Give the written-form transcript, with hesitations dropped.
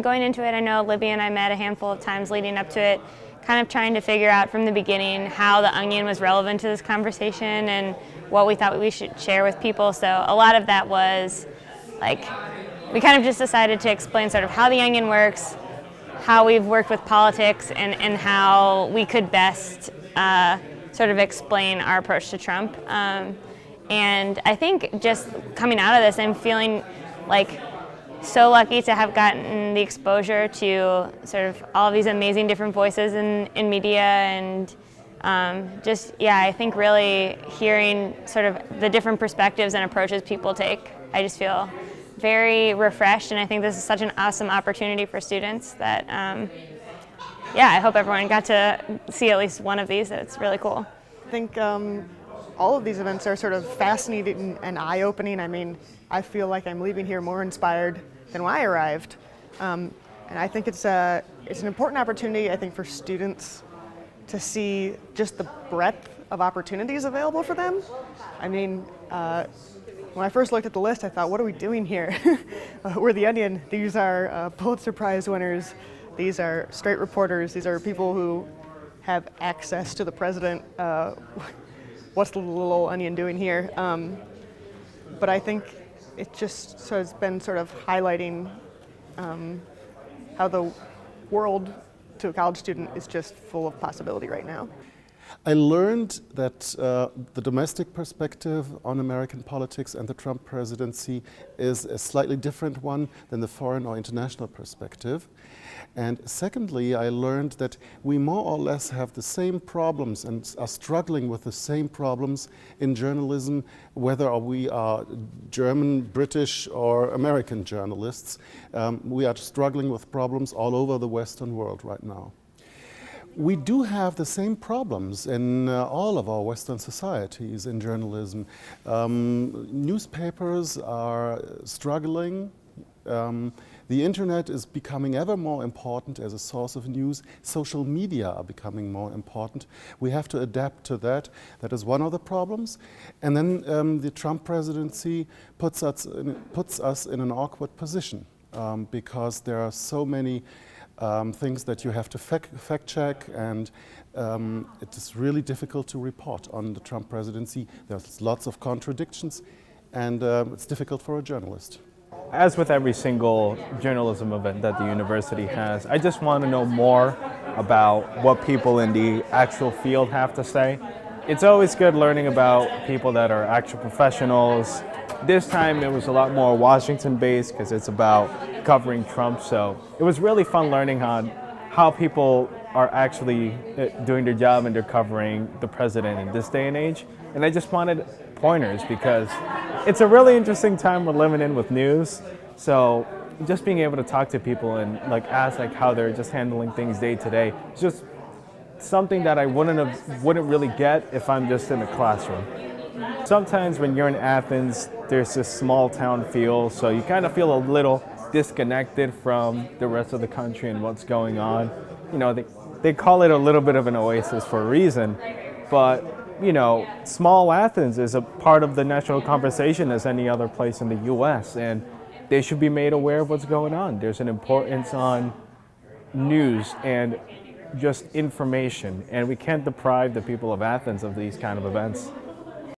going into it, I know Libby and I met a handful of times leading up to it, kind of trying to figure out from the beginning how the Onion was relevant to this conversation and what we thought we should share with people. So a lot of that was like, we kind of just decided to explain sort of how the Onion works, how we've worked with politics, and how we could best sort of explain our approach to Trump. And I think just coming out of this, I'm feeling like so lucky to have gotten the exposure to sort of all of these amazing different voices in media, and I think really hearing sort of the different perspectives and approaches people take, I just feel very refreshed, and I think this is such an awesome opportunity for students that, I hope everyone got to see at least one of these. It's really cool. I think all of these events are sort of fascinating and eye-opening. I mean, I feel like I'm leaving here more inspired than when I arrived. And I think it's an important opportunity, I think, for students to see just the breadth of opportunities available for them. I mean, when I first looked at the list, I thought, what are we doing here? We're the Onion. These are Pulitzer Prize winners. These are straight reporters. These are people who have access to the president. What's the little Onion doing here? But I think it just has been sort of highlighting how the world to a college student is just full of possibility right now. I learned that the domestic perspective on American politics and the Trump presidency is a slightly different one than the foreign or international perspective. And secondly, I learned that we more or less have the same problems and are struggling with the same problems in journalism, whether we are German, British, or American journalists. We are struggling with problems all over the Western world right now. We do have the same problems in all of our Western societies in journalism. Newspapers are struggling. The internet is becoming ever more important as a source of news. Social media are becoming more important. We have to adapt to that. That is one of the problems. And then the Trump presidency puts us in an awkward position because there are so many things that you have to fact check, and it is really difficult to report on the Trump presidency. There's lots of contradictions, and it's difficult for a journalist. As with every single journalism event that the university has, I just want to know more about what people in the actual field have to say. It's always good learning about people that are actual professionals. This time it was a lot more Washington-based because it's about covering Trump, so it was really fun learning on how people are actually doing their job and they're covering the president in this day and age. And I just wanted pointers because it's a really interesting time we're living in with news. So just being able to talk to people and ask how they're just handling things day to day, it's just something that I wouldn't really get if I'm just in a classroom. Sometimes when you're in Athens, there's this small town feel, so you kind of feel a little disconnected from the rest of the country and what's going on. You know, they call it a little bit of an oasis for a reason, but small Athens is a part of the national conversation as any other place in the U.S., and they should be made aware of what's going on. There's an importance on news and just information, and we can't deprive the people of Athens of these kind of events.